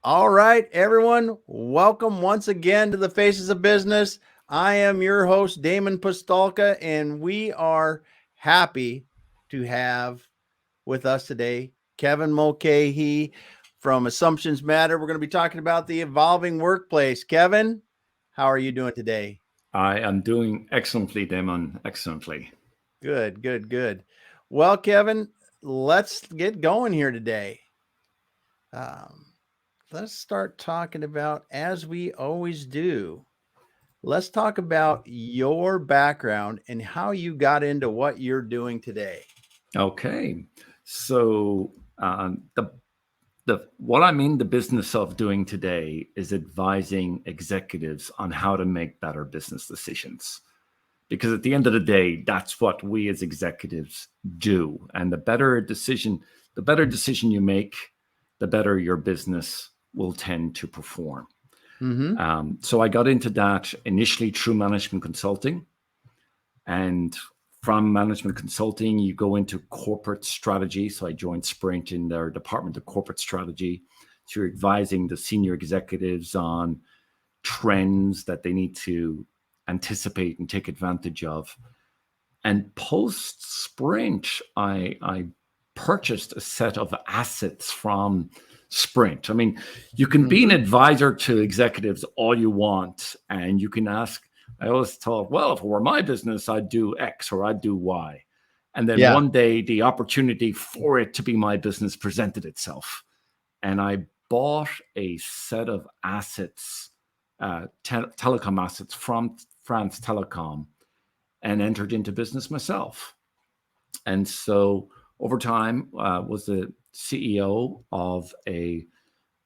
All right, everyone, welcome once again to the Faces of Business. I am your host, Damon Postolka, and we are happy to have with us today Kevin Mulcahy from Assumptions Matter. We're going to be talking about the evolving workplace. Kevin, how are you doing today? I am doing excellently, Damon, excellently. Good, good, good. Well, Kevin, let's get going here today. Um, let's start talking about, as we always do, let's talk about your background and how you got into what you're doing today. Okay, so the what I'm in the business of doing today is advising executives on how to make better business decisions. Because at the end of the day, that's what we as executives do. And the better decision you make, the better your business will tend to perform. Mm-hmm. So I got into that initially through management consulting. And from management consulting, you go into corporate strategy. So I joined Sprint in their department of corporate strategy. So you're advising the senior executives on trends that they need to anticipate and take advantage of. And post Sprint, I purchased a set of assets from Sprint. I mean, you can be an Mm-hmm. advisor to executives all you want, and you can ask. I always thought, well, if it were my business, I'd do X or I'd do Y. And then Yeah. one day, the opportunity for it to be my business presented itself. And I bought a set of assets, telecom assets from France Telecom, and entered into business myself. And so over time, was the CEO of a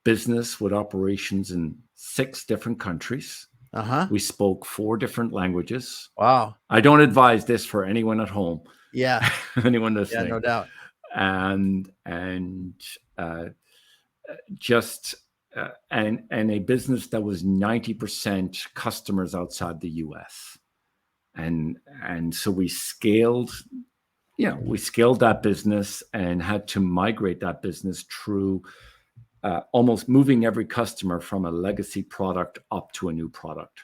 business with operations in 6 different countries. Uh-huh. We spoke 4 different languages. Wow. I don't advise this for anyone at home, Yeah. anyone Yeah, listening, no doubt. and just and a business that was 90% customers outside the U.S. and so we scaled that business and had to migrate that business through almost moving every customer from a legacy product up to a new product.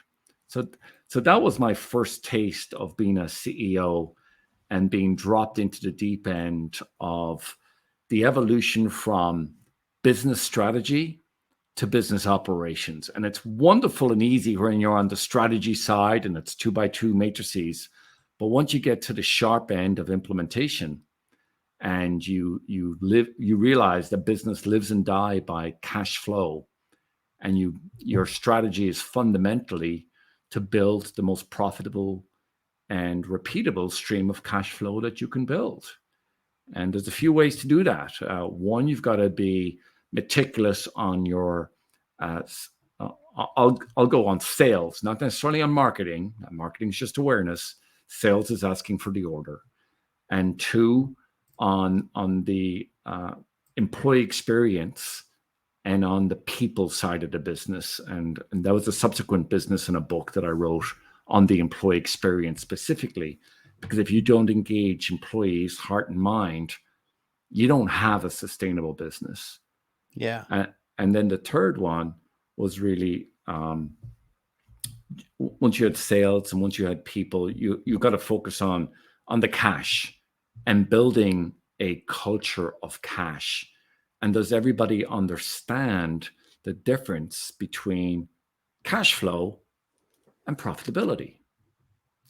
So, so that was my first taste of being a CEO and being dropped into the deep end of the evolution from business strategy to business operations. And it's wonderful and easy when you're on the strategy side and it's 2x2 matrices. But once you get to the sharp end of implementation, and you realize that business lives and die by cash flow, and your strategy is fundamentally to build the most profitable and repeatable stream of cash flow that you can build. And there's a few ways to do that. One, you've got to be meticulous on your uh, I'll go on sales, not necessarily on marketing. Marketing is just awareness. Sales is asking for the order. And 2, on the employee experience and on the people side of the business. And that was a subsequent business in a book that I wrote on the employee experience specifically. Because if you don't engage employees' heart and mind, you don't have a sustainable business. Yeah. And then the third one was really once you had sales and once you had people, you got to focus on the cash and building a culture of cash. And does everybody understand the difference between cash flow and profitability?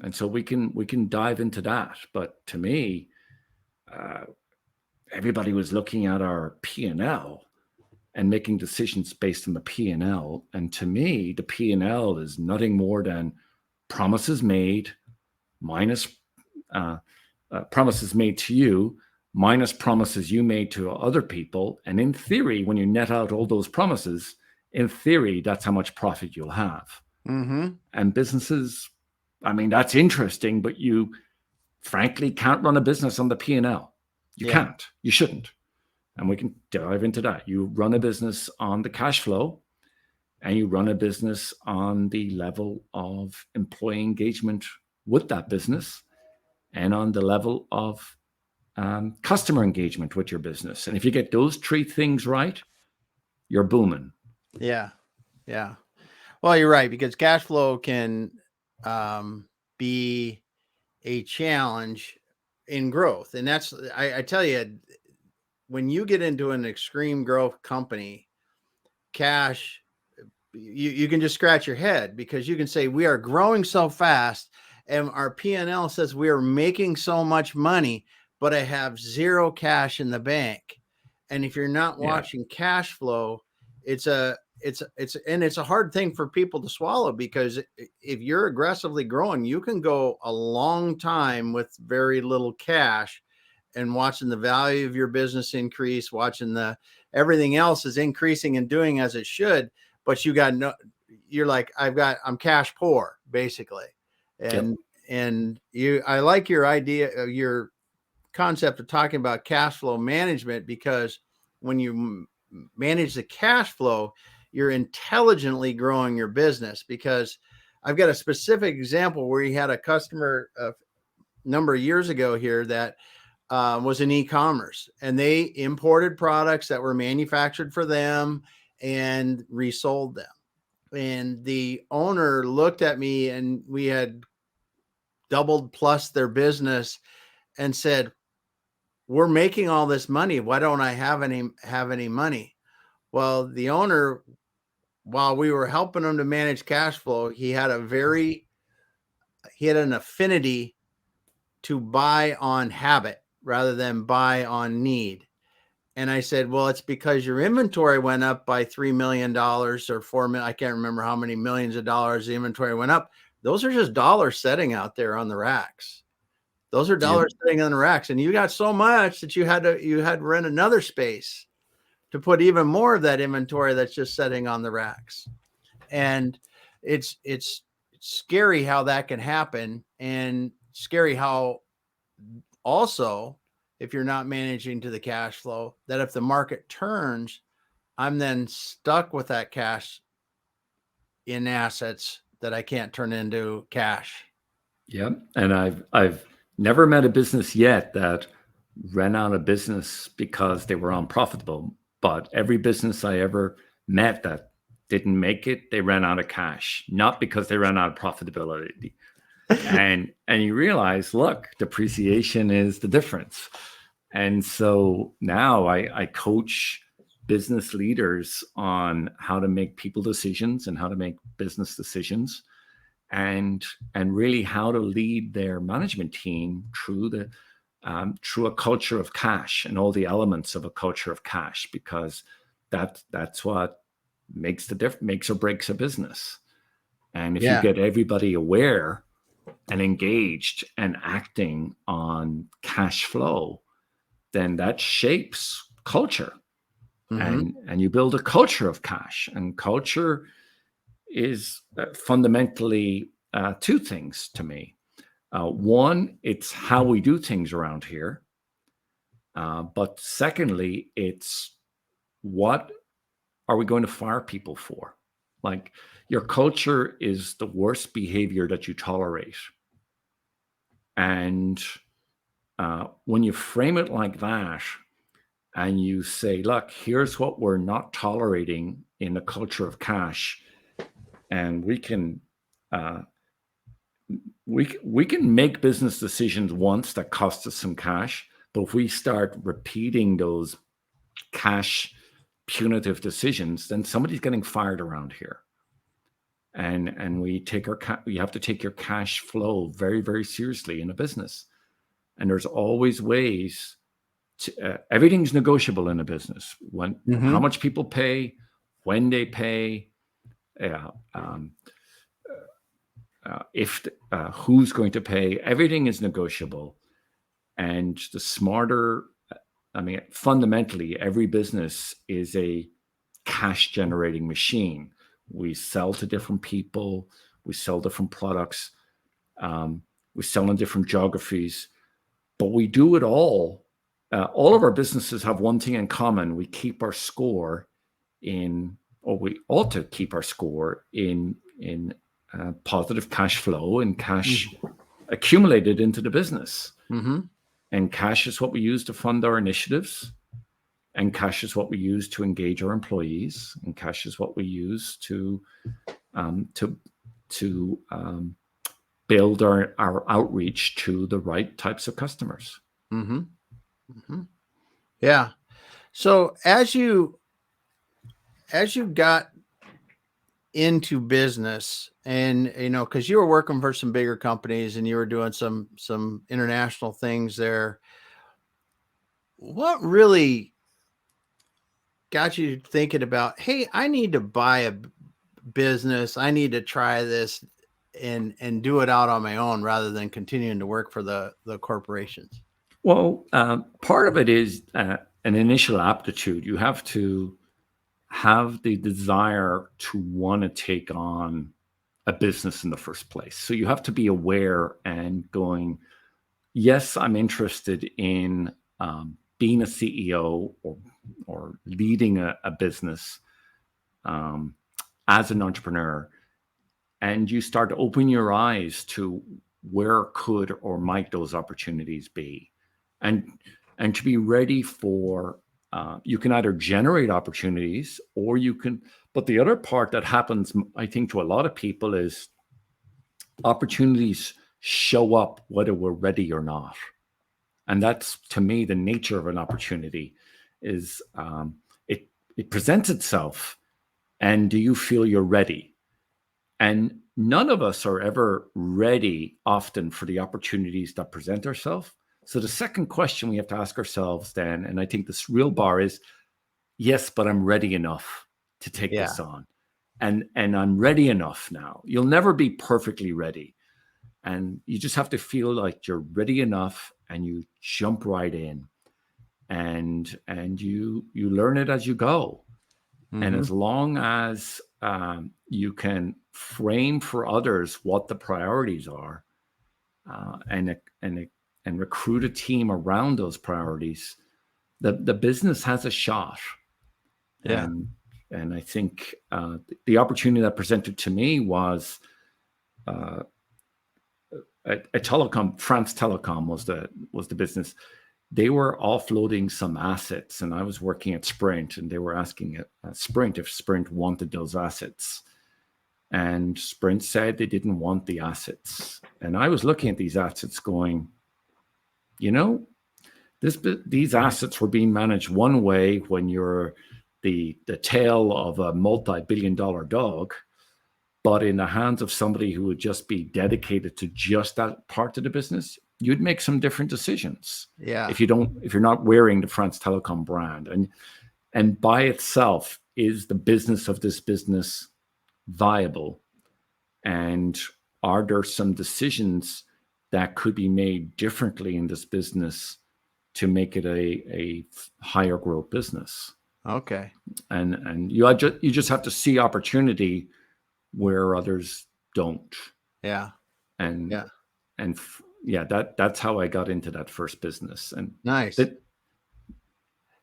And so we can dive into that. But to me, uh, everybody was looking at our P&L and making decisions based on the P&L. And to me, the P&L is nothing more than promises made minus uh, promises made to you minus promises you made to other people. And in theory, when you net out all those promises, in theory, that's how much profit you'll have. Mm-hmm. And businesses, I mean, that's interesting, but you frankly can't run a business on the P&L. You Yeah. can't. You shouldn't. And we can dive into that. You run a business on the cash flow, and you run a business on the level of employee engagement with that business and on the level of customer engagement with your business. And if you get those 3 things right, you're booming. Yeah. Yeah. Well, you're right, because cash flow can be a challenge in growth. And that's, I tell you, when you get into an extreme growth company, cash, you can just scratch your head, because you can say we are growing so fast and our P&L says we are making so much money, but I have zero cash in the bank. And if you're not Yeah. watching cash flow, it's a hard thing for people to swallow, because if you're aggressively growing, you can go a long time with very little cash, and watching the value of your business increase, watching everything else is increasing and doing as it should, but you're like, I'm cash poor, basically. Yep. And I like your idea, your concept of talking about cash flow management, because when you manage the cash flow, you're intelligently growing your business. Because I've got a specific example where you had a customer a number of years ago here that was in e-commerce, and they imported products that were manufactured for them and resold them. And the owner looked at me, and we had doubled plus their business, and said, we're making all this money. Why don't I have any money? Well, the owner, while we were helping him to manage cash flow, he had an affinity to buy on habit rather than buy on need. And I said, well, it's because your inventory went up by $3 million or $4 million. I can't remember how many millions of dollars the inventory went up. Those are just dollars sitting out there on the racks. Those are Yep. dollars sitting on the racks. And you got so much that you had to rent another space to put even more of that inventory that's just sitting on the racks. And it's scary how that can happen, and scary how also, if you're not managing to the cash flow, that if the market turns, I'm then stuck with that cash in assets that I can't turn into cash. Yep. And I've never met a business yet that ran out of business because they were unprofitable. But every business I ever met that didn't make it, they ran out of cash, not because they ran out of profitability. And you realize, look, depreciation is the difference. And so now I coach business leaders on how to make people decisions and how to make business decisions, and really how to lead their management team through a culture of cash and all the elements of a culture of cash, because that's what makes or breaks a business. And if you Yeah. get everybody aware and engaged and acting on cash flow, then that shapes culture. Mm-hmm. And you build a culture of cash. And culture is fundamentally two things to me. One, it's how we do things around here. But secondly, it's what are we going to fire people for? Like, your culture is the worst behavior that you tolerate. And when you frame it like that, and you say, look, here's what we're not tolerating in the culture of cash, and we can make business decisions once that cost us some cash, but if we start repeating those cash punitive decisions, then somebody's getting fired around here. And we have to take your cash flow very, very seriously in a business. And there's always ways to, everything's negotiable in a business. How much people pay, when they pay, who's going to pay, everything is negotiable. And the smarter, fundamentally, every business is a cash generating machine. We sell to different people, we sell different products, we sell in different geographies, but we do it all. All of our businesses have one thing in common: we keep our score we ought to keep our score in positive cash flow and cash accumulated into the business. Mm-hmm. And cash is what we use to fund our initiatives. And cash is what we use to engage our employees, and cash is what we use to build our outreach to the right types of customers. Mm-hmm. Mm-hmm. Yeah. So as you got into business, and because you were working for some bigger companies and you were doing some international things there, what really got you thinking about, hey, I need to buy a business, I need to try this and do it out on my own rather than continuing to work for the corporations? Well, part of it is an initial aptitude. You have to have the desire to want to take on a business in the first place. So you have to be aware and going, yes, I'm interested in being a CEO or leading a business as an entrepreneur. And you start to open your eyes to where could or might those opportunities be, and to be ready for. You can either generate opportunities or you can. But the other part that happens, I think, to a lot of people is opportunities show up whether we're ready or not. And that's, to me, the nature of an opportunity is it presents itself. And do you feel you're ready? And none of us are ever ready often for the opportunities that present ourselves. So the second question we have to ask ourselves then, and I think this real bar is, yes, but I'm ready enough to take this on. And I'm ready enough now. You'll never be perfectly ready. And you just have to feel like you're ready enough, and you jump right in, and you learn it as you go. Mm-hmm. And as long as you can frame for others what the priorities are, and recruit a team around those priorities, the business has a shot. Yeah. And I think the opportunity that presented to me was a telecom. France Telecom was the business. They were offloading some assets, and I was working at Sprint, and they were asking Sprint if Sprint wanted those assets. And Sprint said they didn't want the assets. And I was looking at these assets going, these assets were being managed one way when you're the tail of a multi-billion-dollar dog, but in the hands of somebody who would just be dedicated to just that part of the business, you'd make some different decisions. Yeah. If you're not wearing the France Telecom brand, and by itself, is the business of this business viable? And are there some decisions that could be made differently in this business to make it a higher growth business? Okay. And you just have to see opportunity where others don't. Yeah. And that's how I got into that first business. And nice.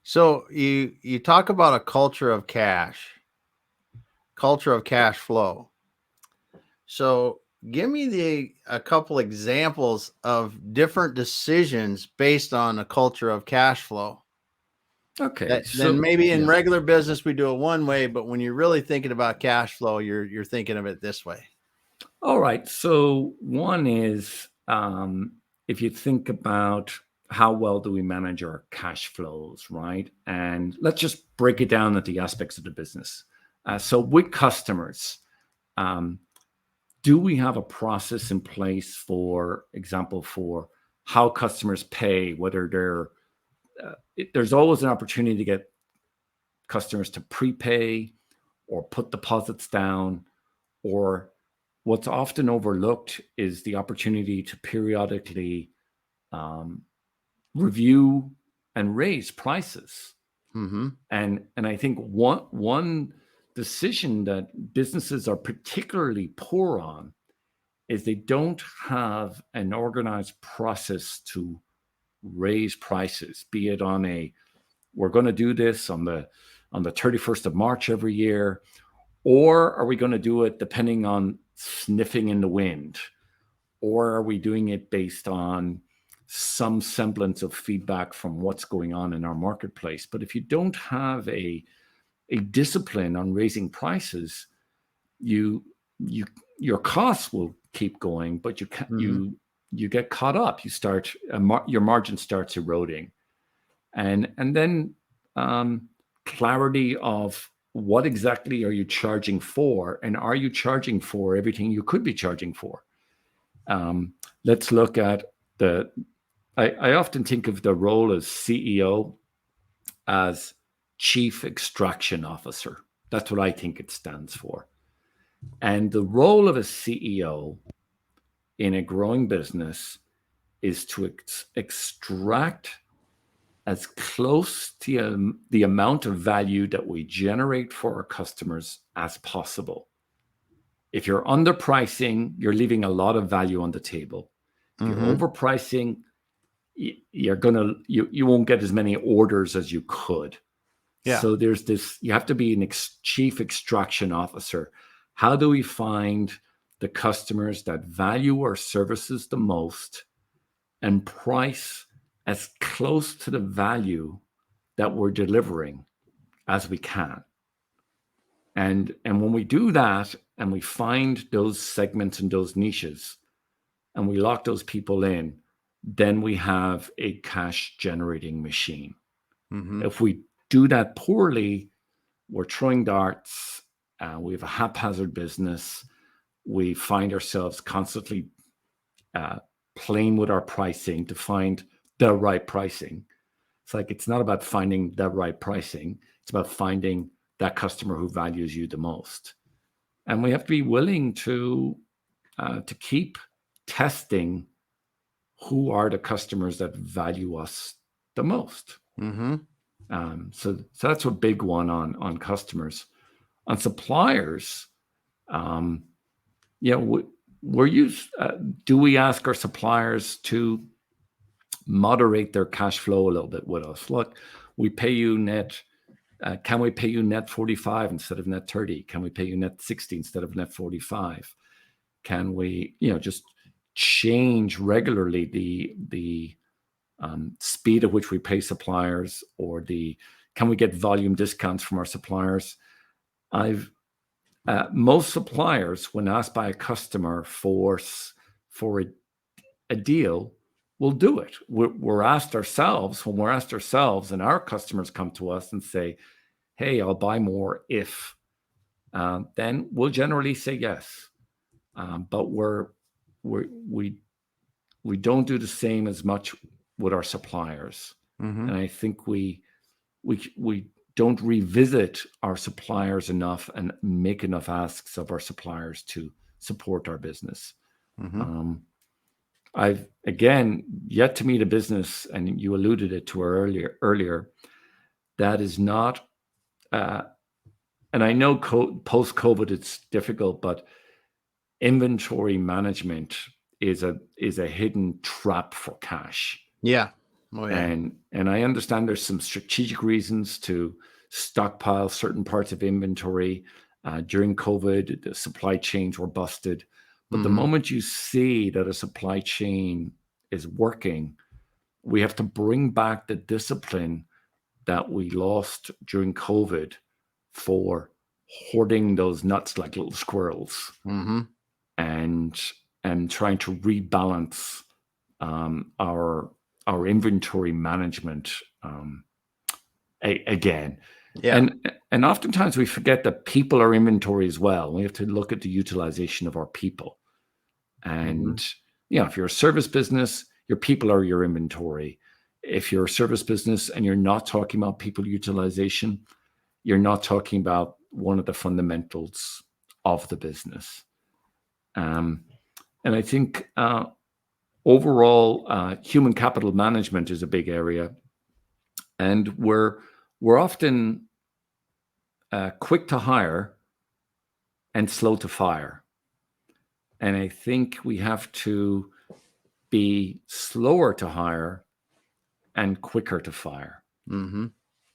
So you talk about a culture of cash flow. So give me a couple examples of different decisions based on a culture of cash flow. Okay. Then maybe in regular business we do it one way, but when you're really thinking about cash flow, you're thinking of it this way. All right. So one is if you think about how well do we manage our cash flows, right? And let's just break it down at the aspects of the business. So with customers, do we have a process in place, for example, for how customers pay, whether there's always an opportunity to get customers to prepay or put deposits down, or what's often overlooked is the opportunity to periodically review and raise prices. Mm-hmm. And I think one decision that businesses are particularly poor on is they don't have an organized process to raise prices, be it we're going to do this on the 31st of March every year, or are we going to do it depending on sniffing in the wind, or are we doing it based on some semblance of feedback from what's going on in our marketplace. But if you don't have a discipline on raising prices, you your costs will keep going, but you can, you get caught up. You start your margin starts eroding, and then clarity of what exactly are you charging for, and are you charging for everything you could be charging for? Let's look at I often think of the role as CEO as Chief Extraction Officer. That's what I think it stands for. And the role of a CEO in a growing business is to extract as close to the amount of value that we generate for our customers as possible. If you're underpricing, you're leaving a lot of value on the table. If you're overpricing, you won't get as many orders as you could. Yeah. So there's this, you have to be an chief extraction officer. How do we find the customers that value our services the most and price as close to the value that we're delivering as we can? And when we do that, and we find those segments and those niches, and we lock those people in, then we have a cash generating machine. If we do that poorly, we're throwing darts. We have a haphazard business. We find ourselves constantly playing with our pricing to find the right pricing. It's like, it's not about finding the right pricing. It's about finding that customer who values you the most. And we have to be willing to keep testing who are the customers that value us the most. So that's a big one on customers. On suppliers, do we ask our suppliers to moderate their cash flow a little bit with us? Look, we pay you net. Can we pay you net 45 instead of net 30? Can we pay you net 60 instead of net 45? Can we, just change regularly the speed at which we pay suppliers, or can we get volume discounts from our suppliers? Most suppliers, when asked by a customer for a deal, will do it. We're asked ourselves, and our customers come to us and say, "Hey, I'll buy more if," then we'll generally say yes. But we don't do the same as much with our suppliers, and I think we don't revisit our suppliers enough and make enough asks of our suppliers to support our business. I've again yet to meet a business, and you alluded it to earlier, that is not. And I know post-COVID it's difficult, but inventory management is a hidden trap for cash. Yeah. Oh, yeah. And I understand there's some strategic reasons to stockpile certain parts of inventory. During COVID, the supply chains were busted. But the moment you see that a supply chain is working, we have to bring back the discipline that we lost during COVID for hoarding those nuts like little squirrels, and trying to rebalance our inventory management again. Yeah. And oftentimes we forget that people are inventory as well. We have to look at the utilization of our people. And if you're a service business, your people are your inventory. If you're a service business and you're not talking about people utilization, you're not talking about one of the fundamentals of the business. And I think overall, human capital management is a big area, and we're often quick to hire and slow to fire. And I think we have to be slower to hire and quicker to fire.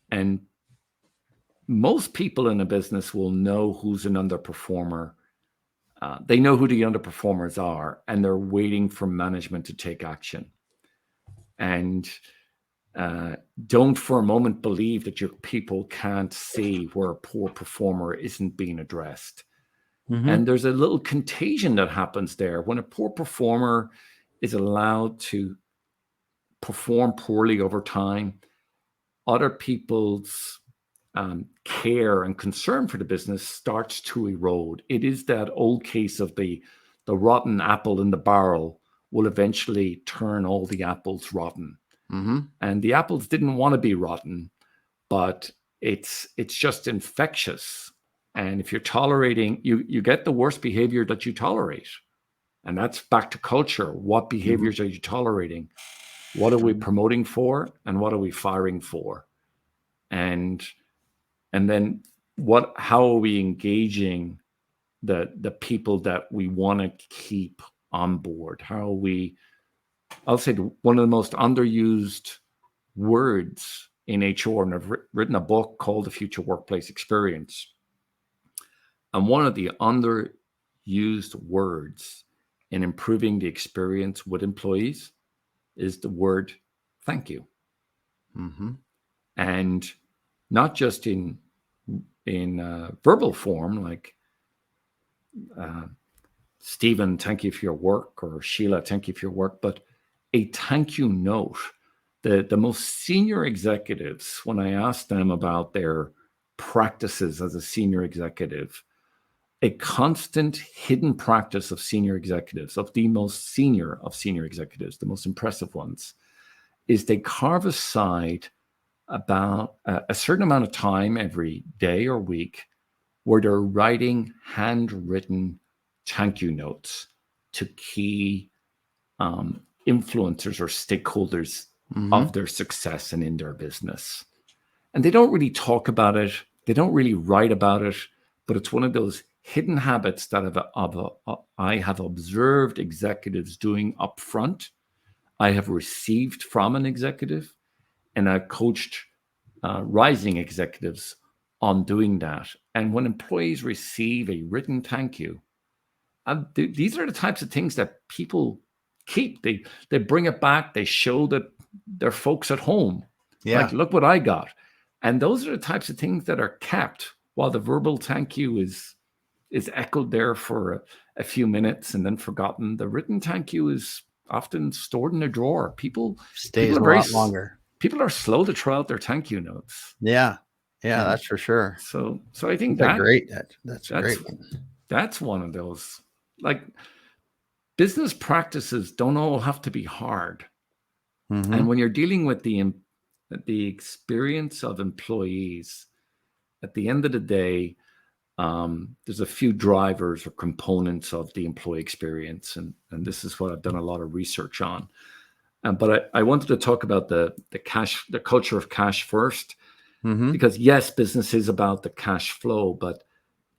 And most people in a business will know who's an underperformer. They know who the underperformers are, and they're waiting for management to take action. And don't for a moment believe that your people can't see where a poor performer isn't being addressed. Mm-hmm. And there's a little contagion that happens there when a poor performer is allowed to perform poorly over time. Other people's care and concern for the business starts to erode. It is that old case of the rotten apple in the barrel will eventually turn all the apples rotten. Mm-hmm. And the apples didn't want to be rotten, but it's just infectious. And if you're tolerating, you get the worst behavior that you tolerate. And that's back to culture. What behaviors are you tolerating? What are we promoting for? And what are we firing for? And then how are we engaging the people that we want to keep on board? How are we, I'll say one of the most underused words in HR, and I've written a book called The Future Workplace Experience. And one of the underused words in improving the experience with employees is the word thank you. Mm-hmm. And not just in verbal form, like Stephen, thank you for your work, or Sheila, thank you for your work, but a thank you note. The most senior executives, when I asked them about their practices as a senior executive, a constant hidden practice of senior executives, of the most senior of senior executives, the most impressive ones, is they carve aside about a certain amount of time every day or week where they're writing handwritten thank you notes to key influencers or stakeholders of their success and in their business. And they don't really talk about it. They don't really write about it, but it's one of those hidden habits that I have observed executives doing up front. I have received from an executive, and I've coached rising executives on doing that. And when employees receive a written thank you, these are the types of things that people keep. They bring it back. They show that their folks at home, like, look what I got. And those are the types of things that are kept, while the verbal thank you is echoed there for a few minutes and then forgotten. The written thank you is often stored in a drawer. People Stays are a lot longer. People are slow to throw out their thank you notes. Yeah, that's for sure. So I think that's great. That's a great one. That's one of those, like, business practices don't all have to be hard. Mm-hmm. And when you're dealing with the experience of employees, at the end of the day, there's a few drivers or components of the employee experience, and this is what I've done a lot of research on. But I wanted to talk about the culture of cash first, because yes, business is about the cash flow, but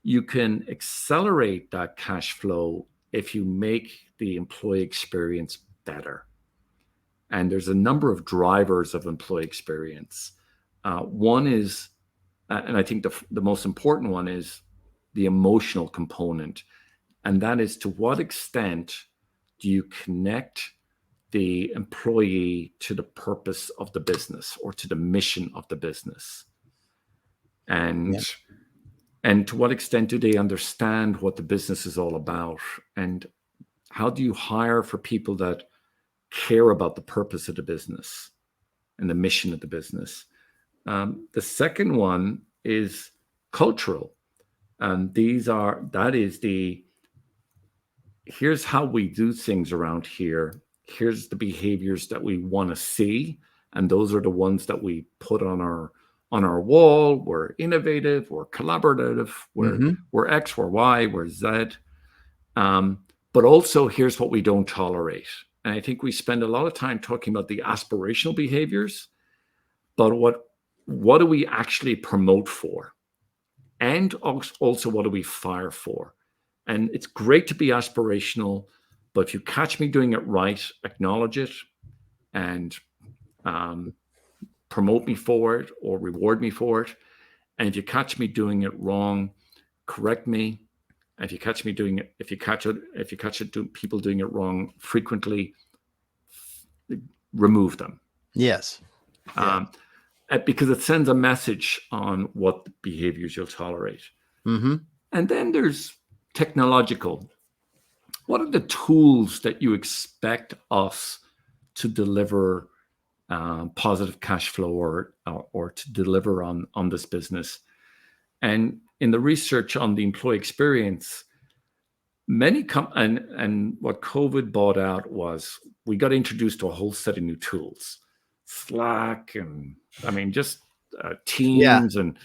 you can accelerate that cash flow if you make the employee experience better. And there's a number of drivers of employee experience. One is, and I think the most important one is the emotional component. And that is, to what extent do you connect the employee to the purpose of the business or to the mission of the business? And to what extent do they understand what the business is all about? And how do you hire for people that care about the purpose of the business and the mission of the business? The second one is cultural. And here's how we do things around here. Here's the behaviors that we want to see. And those are the ones that we put on our wall. We're innovative, we're collaborative, we're X, we're Y, we're Z. But also, here's what we don't tolerate. And I think we spend a lot of time talking about the aspirational behaviors, but what do we actually promote for? And also, what do we fire for? And it's great to be aspirational, but if you catch me doing it right, acknowledge it and promote me for it or reward me for it. And if you catch me doing it wrong, correct me. And if you catch me doing it, if you catch people doing it wrong frequently, remove them. Yes. Yeah. Because it sends a message on what behaviors you'll tolerate. Mm-hmm. And then there's technological. What are the tools that you expect us to deliver positive cash flow or to deliver on this business? And in the research on the employee experience, many and what COVID brought out was we got introduced to a whole set of new tools, Slack, and just Yeah. Teams, and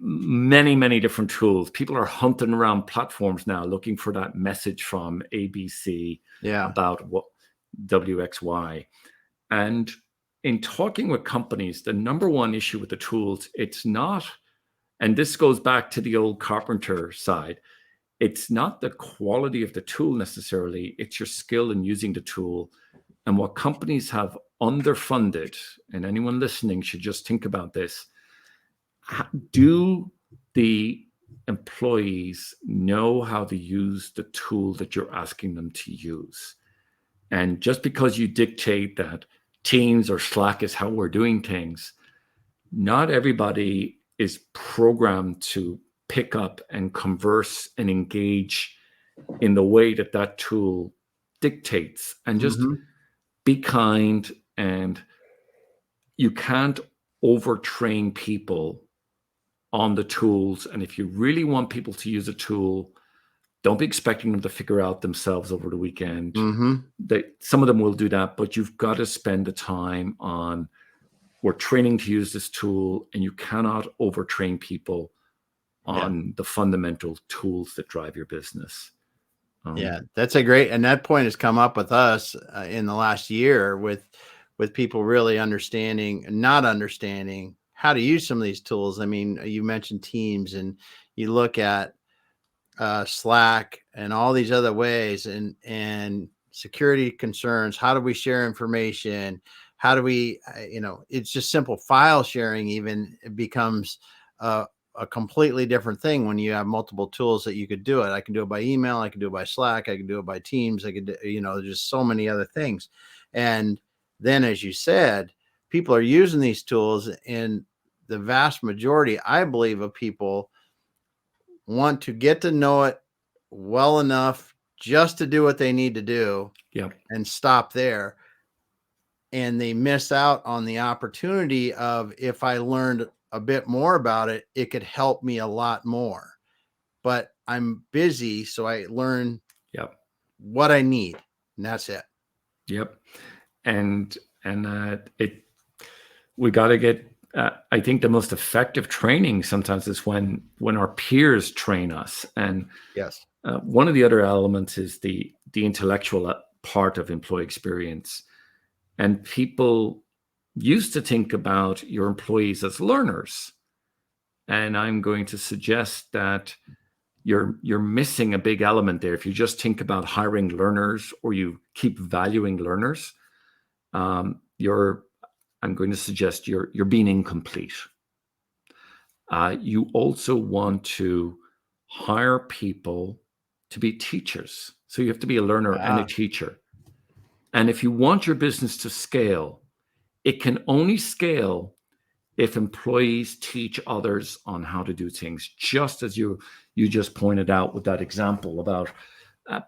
many different tools. People are hunting around platforms now looking for that message from ABC about what WXY. And in talking with companies, the number one issue with the tools, it's not, and this goes back to the old carpenter side, it's not the quality of the tool necessarily, it's your skill in using the tool. And what companies have underfunded, and anyone listening should just think about this, do the employees know how to use the tool that you're asking them to use? And just because you dictate that Teams or Slack is how we're doing things, not everybody is programmed to pick up and converse and engage in the way that that tool dictates. And just be kind, and you can't overtrain people on the tools. And if you really want people to use a tool, don't be expecting them to figure out themselves over the weekend. Some of them will do that, but you've got to spend the time on, we're training to use this tool, and you cannot overtrain people on the fundamental tools that drive your business. That's a great, and that point has come up with us in the last year with people really not understanding how to use some of these tools. I mean, you mentioned Teams, and you look at Slack and all these other ways, and security concerns. How do we share information? How do we, it's just simple file sharing. Even it becomes a completely different thing when you have multiple tools that you could do it. I can do it by email. I can do it by Slack. I can do it by Teams. I could, just so many other things. And then, as you said, people are using these tools, and the vast majority, I believe, of people want to get to know it well enough just to do what they need to do and stop there. And they miss out on the opportunity of, if I learned a bit more about it, it could help me a lot more. But I'm busy, so I learn what I need, and that's it. And we got to get, I think the most effective training sometimes is when our peers train us. And one of the other elements is the intellectual part of employee experience. And people used to think about your employees as learners. And I'm going to suggest that you're missing a big element there. If you just think about hiring learners, or you keep valuing learners, I'm going to suggest you're being incomplete. You also want to hire people to be teachers. So you have to be a learner and a teacher. And if you want your business to scale, it can only scale if employees teach others on how to do things, just as you just pointed out with that example about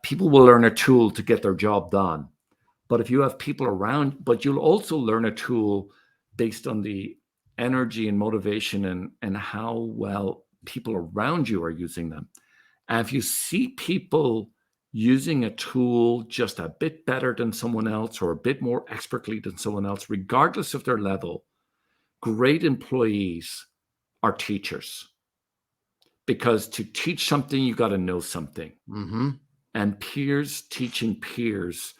people will learn a tool to get their job done. But if you have people around, but you'll also learn a tool based on the energy and motivation and how well people around you are using them. And if you see people using a tool just a bit better than someone else, or a bit more expertly than someone else, regardless of their level, great employees are teachers. Because to teach something, you got to know something. And peers teaching peers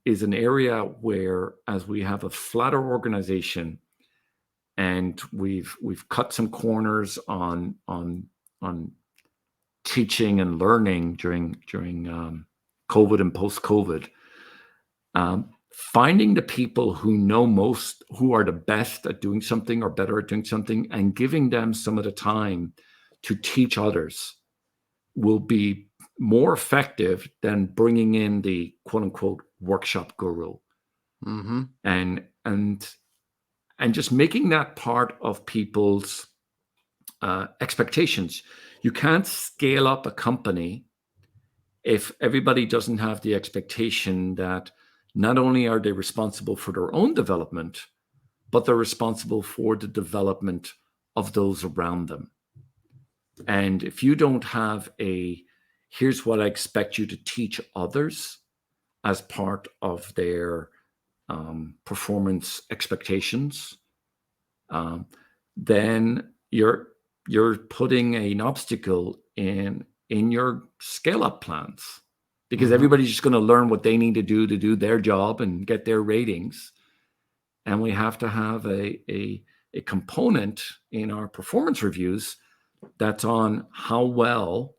is an area where, as we have a flatter organization, and we've cut some corners on teaching and learning during COVID and post-COVID, finding the people who know most, who are the best at doing something or better at doing something, and giving them some of the time to teach others will be more effective than bringing in the quote unquote workshop guru. Mm-hmm. And just making that part of people's expectations. You can't scale up a company if everybody doesn't have the expectation that not only are they responsible for their own development, but they're responsible for the development of those around them. And if you don't have here's what I expect you to teach others as part of their performance expectations, then you're putting an obstacle in your scale up plans, because everybody's just going to learn what they need to do their job and get their ratings. And we have to have a component in our performance reviews that's on how well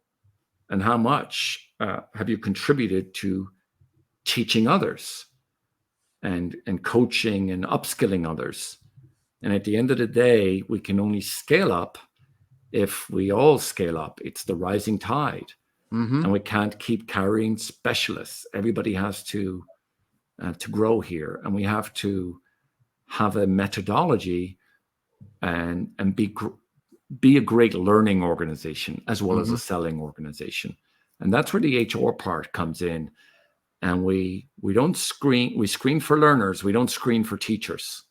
and how much have you contributed to teaching others and coaching and upskilling others. And at the end of the day, we can only scale up if we all scale up. It's the rising tide. Mm-hmm. And we can't keep carrying specialists. Everybody has to grow here. And we have to have a methodology and be a great learning organization as well as a selling organization. And that's where the HR part comes in. And we don't screen, we screen for learners. We don't screen for teachers.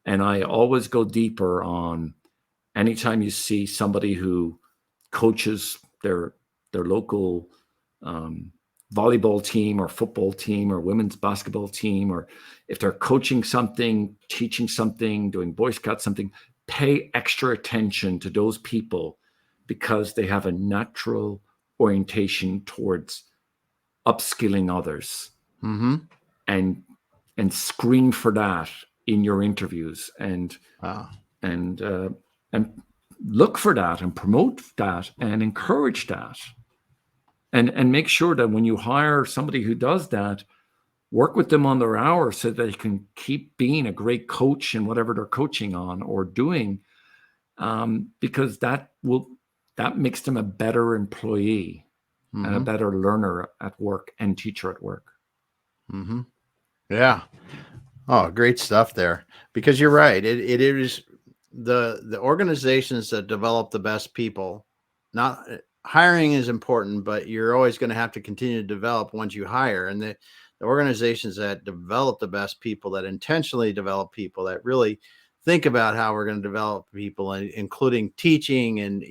And I always go deeper on anytime you see somebody who coaches their local volleyball team or football team or women's basketball team, or if they're coaching something, teaching something, doing Boy Scout something, pay extra attention to those people because they have a natural orientation towards upskilling others, and screen for that in your interviews, and look for that and promote that and encourage that, and make sure that when you hire somebody who does that, work with them on their hours so that they can keep being a great coach in whatever they're coaching on or doing, because that makes them a better employee and a better learner at work and teacher at work. Yeah. Oh, great stuff there. Because you're right. It is the organizations that develop the best people. Not hiring is important, but you're always going to have to continue to develop once you hire. And the organizations that develop the best people, that intentionally develop people, that really think about how we're going to develop people, including teaching and,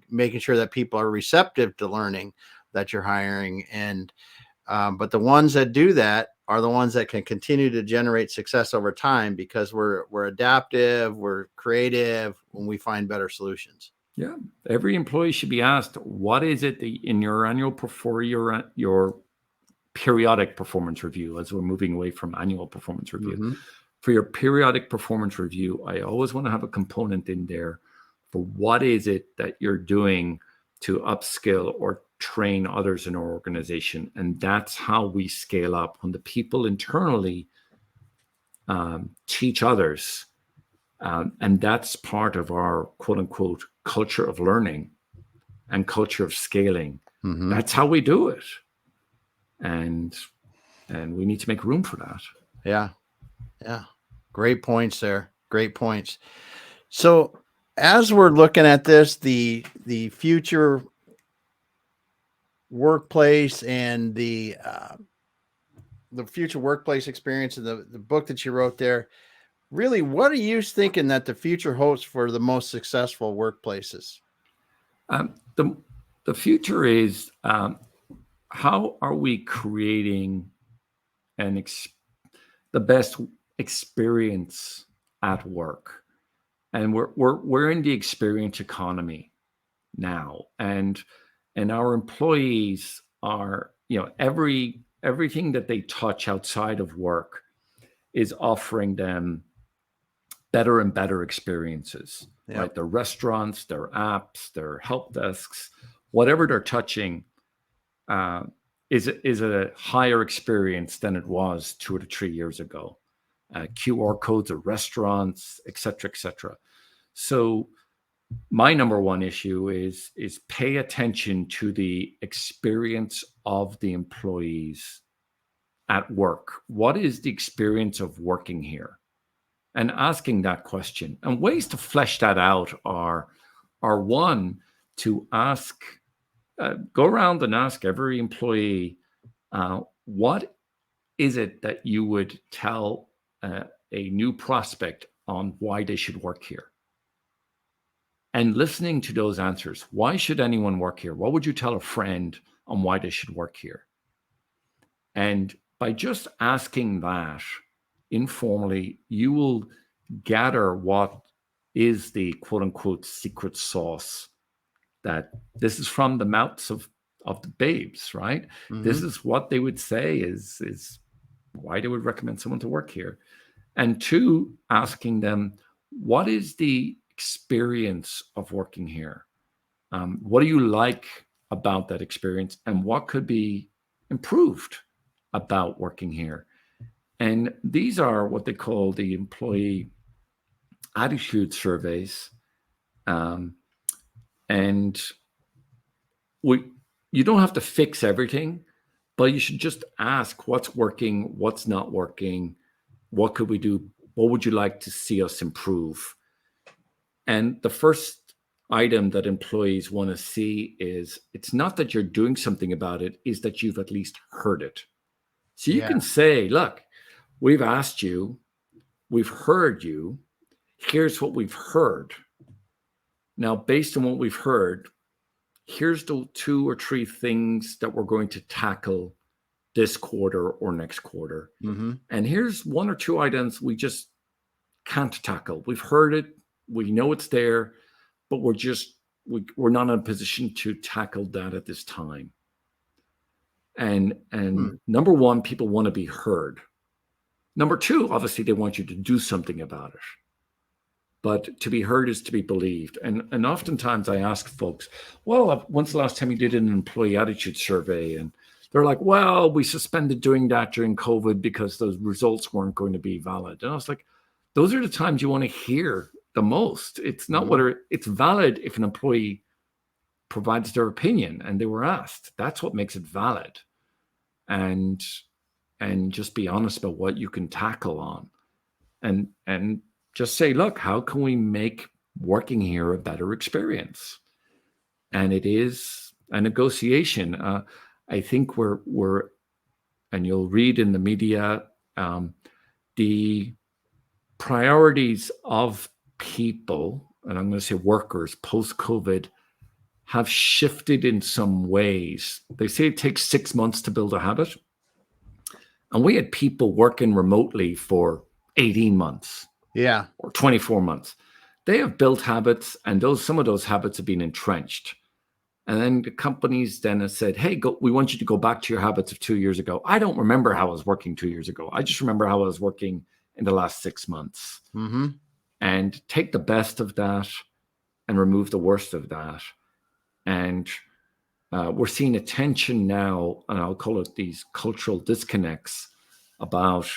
making sure that people are receptive to learning that you're hiring. And but the ones that do that are the ones that can continue to generate success over time, because we're adaptive, we're creative when we find better solutions. Yeah, every employee should be asked, what is it that in your annual for your periodic performance review, as we're moving away from annual performance review, for your periodic performance review, I always want to have a component in there for what is it that you're doing to upskill or train others in our organization. And that's how we scale up. When the people internally teach others, and that's part of our quote unquote culture of learning and culture of scaling. That's how we do it. And we need to make room for that. Yeah. Yeah. Great points there. Great points. So as we're looking at this, the future workplace and the future workplace experience, and the book that you wrote there, really, what are you thinking that the future holds for the most successful workplaces? The future is, how are we creating the best experience at work? And we're in the experience economy now, and our employees are, everything that they touch outside of work is offering them better and better experiences. Yep. Right? Their restaurants, their apps, their help desks, whatever they're touching is a higher experience than it was 2 to 3 years ago. QR codes of restaurants, et cetera, So my number one issue is pay attention to the experience of the employees at work? What is the experience of working here? And asking that question. And ways to flesh that out are one, to ask, go around and ask every employee, what is it that you would tell a new prospect on why they should work here? And listening to those answers. Why should anyone work here? What would you tell a friend on why they should work here? And by just asking that informally, you will gather what is the quote unquote secret sauce, that this is from the mouths of the babes, right? Mm-hmm. This is what they would say is why they would recommend someone to work here. And two, asking them, what is the experience of working here? What do you like about that experience, and what could be improved about working here? And these are what they call the employee attitude surveys. And you don't have to fix everything, but you should just ask what's working, what's not working, what could we do, what would you like to see us improve? And the first item that employees want to see is, it's not that you're doing something about it, is that you've at least heard it. So you can say, look, we've asked you, we've heard you, here's what we've heard. Now, based on what we've heard, here's the 2 or 3 things that we're going to tackle this quarter or next quarter. Mm-hmm. And here's 1 or 2 items we just can't tackle. We've heard it, we know it's there, but we're not in a position to tackle that at this time. And number 1, people want to be heard. Number 2, obviously they want you to do something about it. But to be heard is to be believed. And oftentimes I ask folks, well, when's the last time you did an employee attitude survey? And they're like, well, we suspended doing that during COVID because those results weren't going to be valid. And I was like, those are the times you want to hear the most. It's not whether it's valid if an employee provides their opinion and they were asked. That's what makes it valid. And just be honest about what you can tackle on. And just say, look, how can we make working here a better experience? And it is a negotiation. I think we're, and you'll read in the media, the priorities of people, and I'm going to say workers, post-COVID, have shifted in some ways. They say it takes 6 months to build a habit. And we had people working remotely for 18 months. Yeah. Or 24 months. They have built habits, and some of those habits have been entrenched. And then the companies then have said, hey, we want you to go back to your habits of 2 years ago. I don't remember how I was working 2 years ago. I just remember how I was working in the last 6 months. Mm-hmm. And take the best of that and remove the worst of that. And we're seeing a tension now, and I'll call it these cultural disconnects about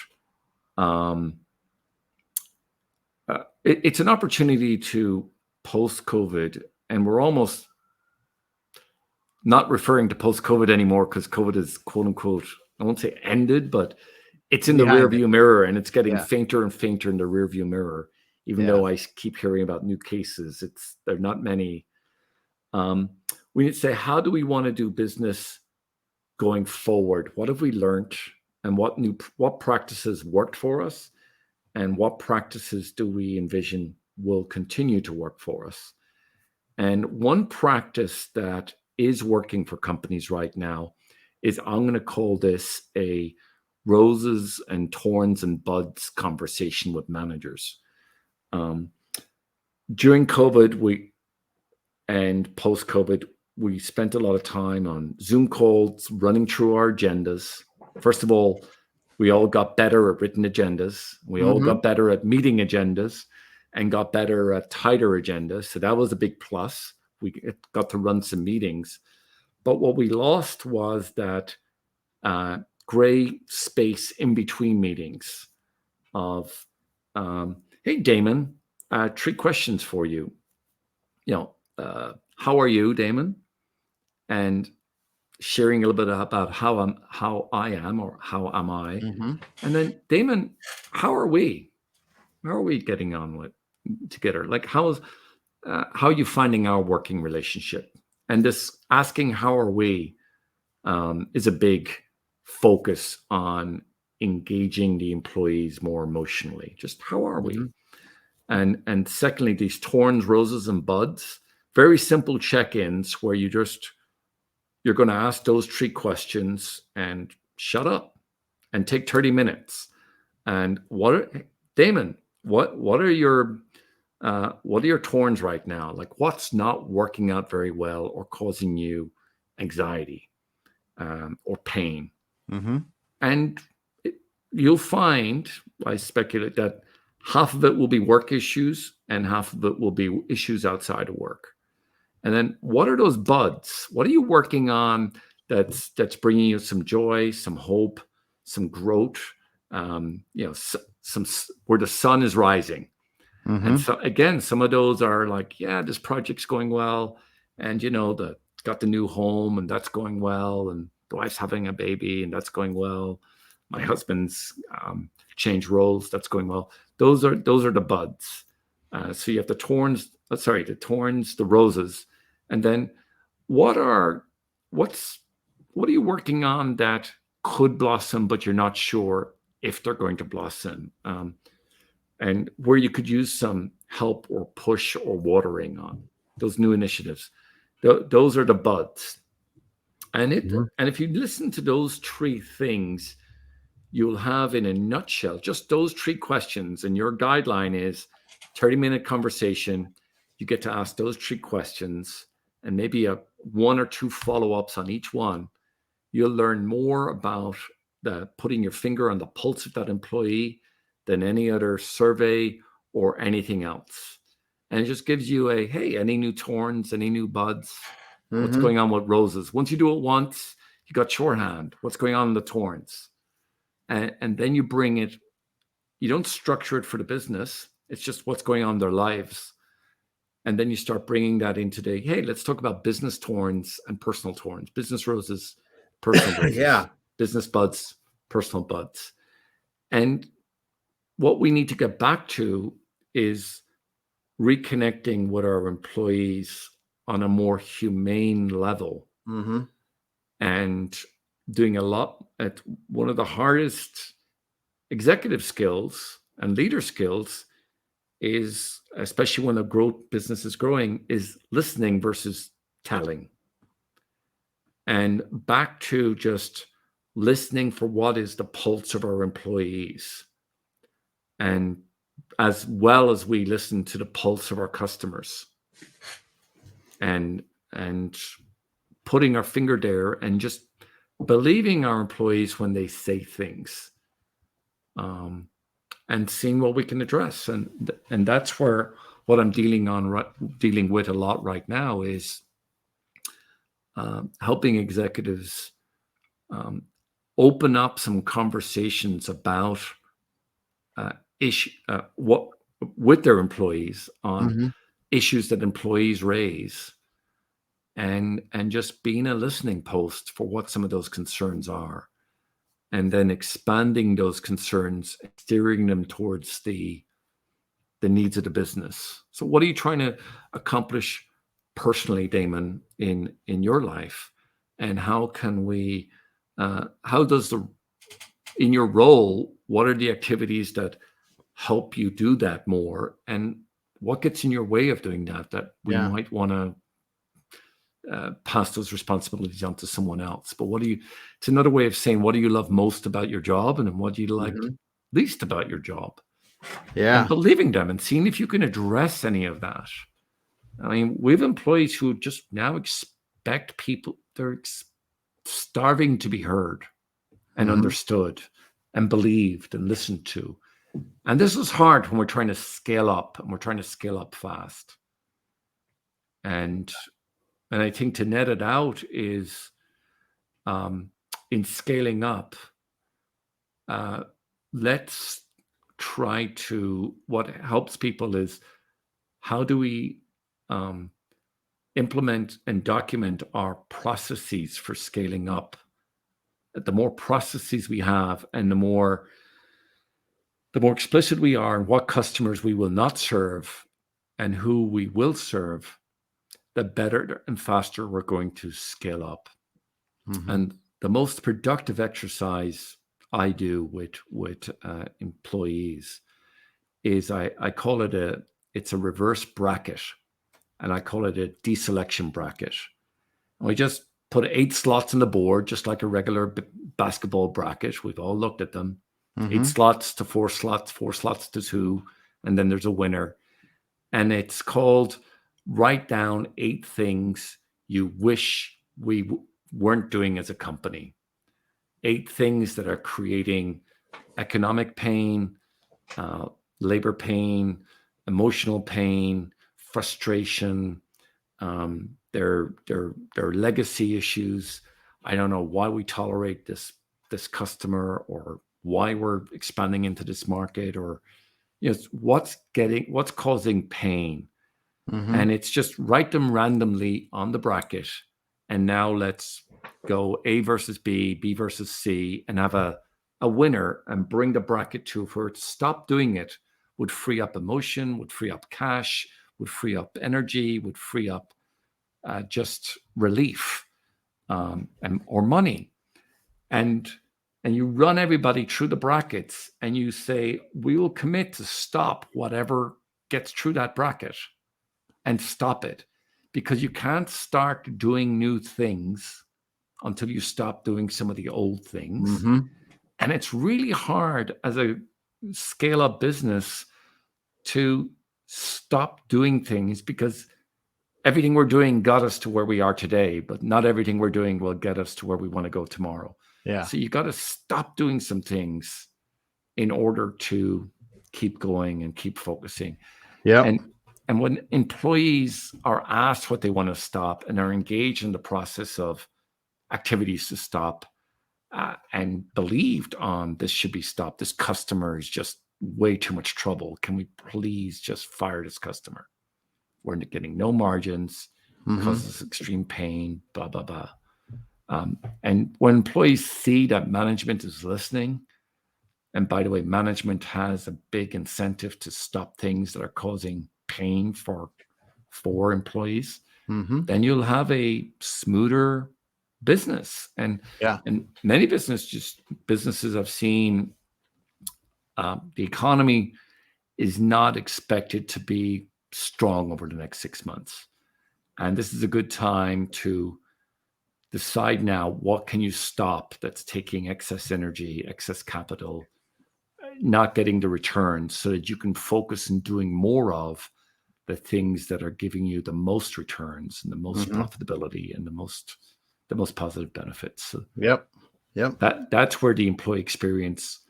it's an opportunity to post-COVID, and we're almost not referring to post-COVID anymore because COVID is quote unquote, I won't say ended, but it's in the rearview mirror, and it's getting fainter and fainter in the rearview mirror. Even though I keep hearing about new cases, there are not many. We need to say, how do we want to do business going forward? What have we learned, and what practices worked for us? And what practices do we envision will continue to work for us? And one practice that is working for companies right now is, I'm going to call this a roses and thorns and buds conversation with managers. During COVID, and post-COVID, we spent a lot of time on Zoom calls, running through our agendas. First of all, we all got better at written agendas. We all got better at meeting agendas and got better at tighter agendas. So that was a big plus. We got to run some meetings. But what we lost was that gray space in between meetings of, hey, Damon, 3 questions for you. How are you, Damon? And sharing a little bit about how I am, or how am I, Mm-hmm. and then Damon, how are we? How are we getting on with together? Like, how are you finding our working relationship? And this asking how are we is a big focus on engaging the employees more emotionally. Just how are Mm-hmm. we? And secondly, these thorns, roses, and buds, very simple check-ins where you're going to ask those three questions and shut up and take 30 minutes. And Damon, what are your thorns right now? Like, what's not working out very well or causing you anxiety or pain? Mm-hmm. And it, you'll find, I speculate, that half of it will be work issues and half of it will be issues outside of work. And then what are those buds? What are you working on that's bringing you some joy, some hope, some growth? Some where the sun is rising. And Mm-hmm. so again, some of those are like, yeah, this project's going well, and the got the new home and that's going well, and the wife's having a baby and that's going well. My husband's changed roles, that's going well. Those are the buds. So you have the thorns. The thorns, the roses, and then what are what's what are you working on that could blossom, but you're not sure if they're going to blossom. And where you could use some help or push or watering on those new initiatives. Those are the buds. And if you listen to those three things, you'll have, in a nutshell, just those three questions. And your guideline is 30-minute conversation. You get to ask those three questions and maybe one or two follow-ups on each one. You'll learn more about putting your finger on the pulse of that employee than any other survey or anything else. And it just gives you hey, any new thorns, any new buds, what's Mm-hmm. going on with roses. Once you do it once, you got shorthand. What's going on in the thorns? And then you bring it, you don't structure it for the business. It's just what's going on in their lives. And then you start bringing that into hey, let's talk about business thorns and personal thorns, business roses, personal roses, Yeah. business buds, personal buds. And what we need to get back to is reconnecting with our employees on a more humane level, Mm-hmm. and doing a lot at one of the hardest executive skills and leader skills is, especially when a growth business is growing, is listening versus telling. And back to just listening for what is the pulse of our employees, and as well as we listen to the pulse of our customers, and and putting our finger there and just believing our employees when they say things, and seeing what we can address. And that's where what I'm dealing with a lot right now is helping executives um, open up some conversations about what with their employees on Mm-hmm. issues that employees raise, and just being a listening post for what some of those concerns are, and then expanding those concerns, steering them towards the needs of the business. So what are you trying to accomplish personally, Damon, in your life? And how can we how does the in your role, what are the activities that help you do that more, and what gets in your way of doing that we Yeah. might want to pass those responsibilities on to someone else? But it's another way of saying, what do you love most about your job, and what do you like Mm-hmm. least about your job? And Yeah. believing them and seeing if you can address any of that. I mean, we have employees who just now expect people, starving to be heard and Mm-hmm. understood and believed and listened to. And this is hard when we're trying to scale up, and we're trying to scale up fast. And I think to net it out is, in scaling up, uh, let's try to, what helps people is, how do we um, implement and document our processes for scaling up. The more processes we have and the more explicit we are in what customers we will not serve and who we will serve, the better and faster we're going to scale up. Mm-hmm. And the most productive exercise I do with employees is I call it it's a reverse bracket, and I call it a deselection bracket. And we just put 8 slots on the board, just like a regular basketball bracket. We've all looked at them. Mm-hmm. 8 slots to 4 slots, 4 slots to 2, and then there's a winner. And it's called write down 8 things you wish we weren't doing as a company. 8 things that are creating economic pain, labor pain, emotional pain, frustration. Their legacy issues. I don't know why we tolerate this customer, or why we're expanding into this market, or what's causing pain. Mm-hmm. And it's just write them randomly on the bracket. And now let's go A versus B, B versus C, and have a winner, and bring the bracket to where it stop doing it would free up emotion, would free up cash, would free up energy, would free up just relief or money. And you run everybody through the brackets, and you say, we will commit to stop whatever gets through that bracket, and stop it. Because you can't start doing new things until you stop doing some of the old things. Mm-hmm. And it's really hard as a scale-up business to stop doing things, because everything we're doing got us to where we are today, but not everything we're doing will get us to where we want to go tomorrow. Yeah. So you got to stop doing some things in order to keep going and keep focusing. Yeah. And when employees are asked what they want to stop and are engaged in the process of activities to stop, and believed on this should be stopped, this customer is just way too much trouble, can we please just fire this customer? We're getting no margins, mm-hmm. causes extreme pain, blah, blah, blah. And when employees see that management is listening, and by the way, management has a big incentive to stop things that are causing pain for employees, mm-hmm. then you'll have a smoother business. And many businesses I've seen, the economy is not expected to be strong over the next 6 months. And this is a good time to decide now, what can you stop that's taking excess energy, excess capital, not getting the returns, so that you can focus on doing more of the things that are giving you the most returns and the most mm-hmm. profitability and the most positive benefits. So yep. That's where the employee experience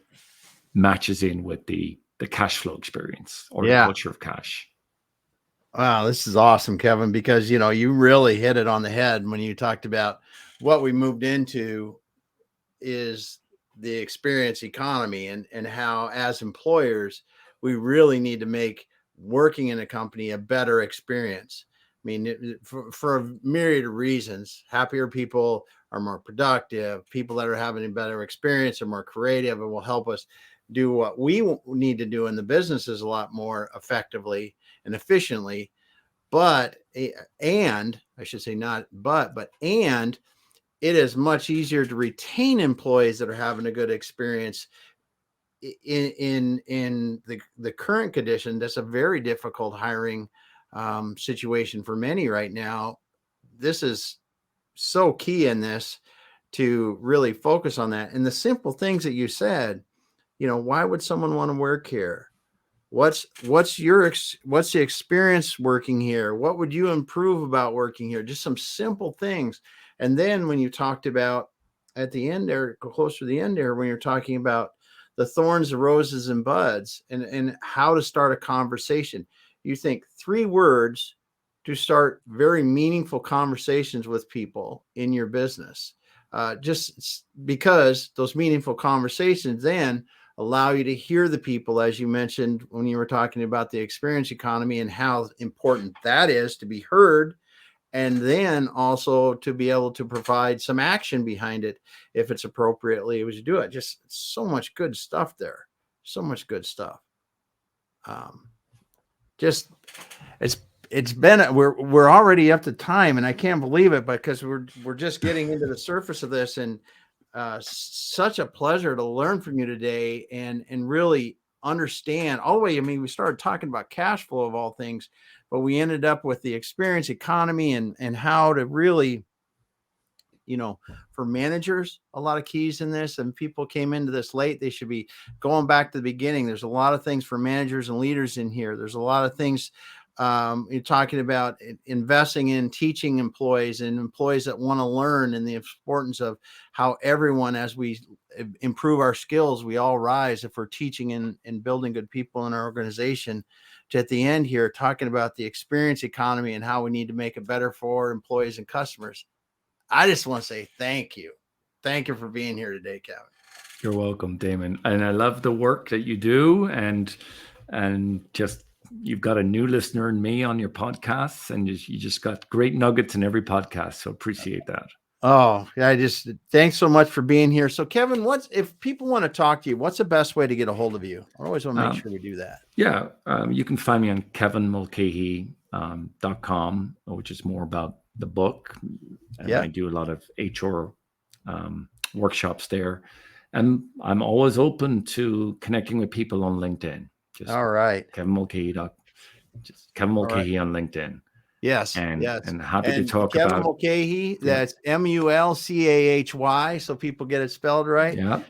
matches in with the cash flow experience, or the culture of cash. Wow, this is awesome, Kevin, because, you really hit it on the head when you talked about what we moved into is the experience economy, and how, as employers, we really need to make working in a company a better experience. I mean, for a myriad of reasons. Happier people are more productive. People that are having a better experience are more creative and will help us do what we need to do in the businesses a lot more effectively and efficiently. But it is much easier to retain employees that are having a good experience in the current condition. That's a very difficult hiring situation for many right now. This is so key in this, to really focus on that. And the simple things that you said, why would someone want to work here? What's the experience working here? What would you improve about working here? Just some simple things. And then when you talked about at the end there, closer to the end there, when you're talking about the thorns, the roses, and buds, and how to start a conversation, you think 3 words to start very meaningful conversations with people in your business. Just because those meaningful conversations then allow you to hear the people, as you mentioned when you were talking about the experience economy and how important that is, to be heard, and then also to be able to provide some action behind it if it's appropriately as you do it. Just so much good stuff there. So much good stuff. Just it's been we're already up to time, and I can't believe it because we're just getting into the surface of this, and such a pleasure to learn from you today and really understand all the way. I mean, we started talking about cash flow of all things, but we ended up with the experience economy and how to really, for managers, a lot of keys in this. And people came into this late. They should be going back to the beginning. There's a lot of things for managers and leaders in here. There's a lot of things you're talking about investing in teaching employees and employees that want to learn, and the importance of how everyone, as we improve our skills, we all rise if we're teaching and building good people in our organization. To at the end here, talking about the experience economy and how we need to make it better for employees and customers. I just want to say thank you. Thank you for being here today, Kevin. You're welcome, Damon. And I love the work that you do, and just you've got a new listener in me on your podcasts, and you just got great nuggets in every podcast. So appreciate that. Oh, thanks so much for being here. So Kevin, if people want to talk to you, what's the best way to get a hold of you? I always want to make sure we do that. Yeah. You can find me on kevinmulcahy.com, which is more about the book. And I do a lot of HR workshops there. And I'm always open to connecting with people on LinkedIn. All right. Kevin Mulcahy on LinkedIn. Yes. And happy to talk Kevin about Mulcahy. That's Mulcahy. So people get it spelled right. Yeah.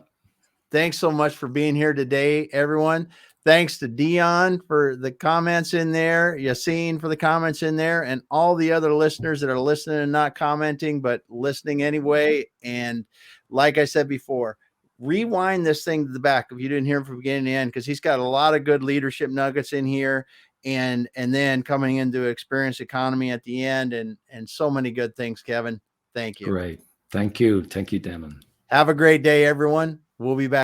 Thanks so much for being here today, everyone. Thanks to Dion for the comments in there, Yassine for the comments in there, and all the other listeners that are listening and not commenting, but listening anyway. And like I said before, rewind this thing to the back if you didn't hear him from beginning to end, because he's got a lot of good leadership nuggets in here, and then coming into experience economy at the end, and so many good things. Kevin, thank you. Great. Thank you. Thank you, Damon. Have a great day, everyone. We'll be back.